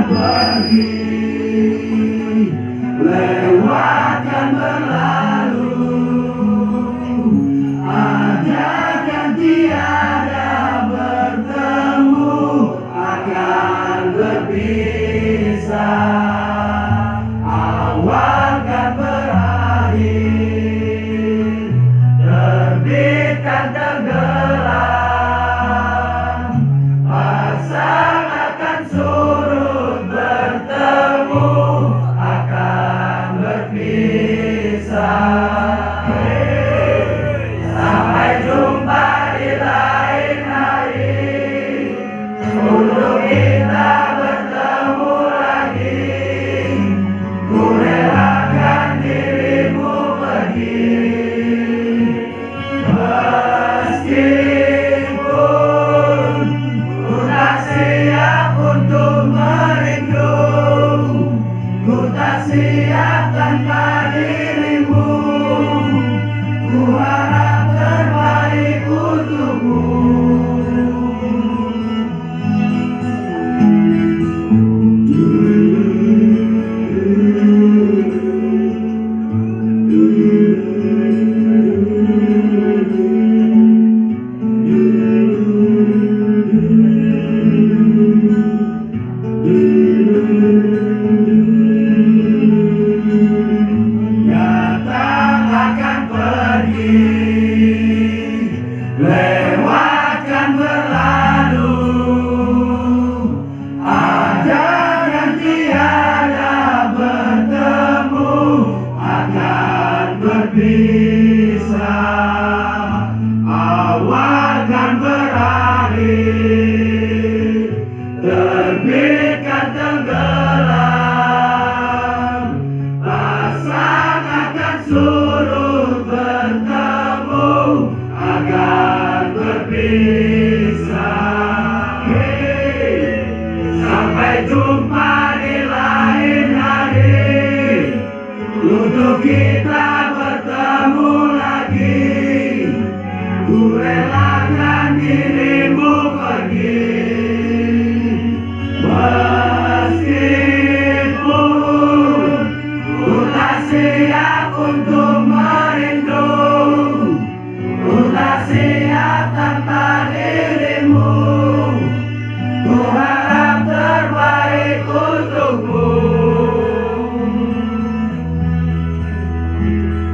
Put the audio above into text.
pergi, lewatkan berlalu, ada dan tiada bertemu, akan berpisah. Awal kan berakhir, terbit kan tenggelam, pasang akan surut, bertemu akan berpisah. Sampai jumpa di lain hari, untuk kita bertemu lagi. Ku relakan dirimu pergi, meskipun ku tak siap untuk merindu, ku tak siap tanpa dirimu. Ku harap terbaik untukmu. Datang akan pergi, lewatkan berlalu, ada dan tiada bertemu, akan berpisah. Awal kan berakhir, terbit kan tenggelam, pasang akan surut, bertemu akan berpisah. Sampai jumpa di lain hari, untuk kita bertemu lagi. Ku relakan dirimu pergi,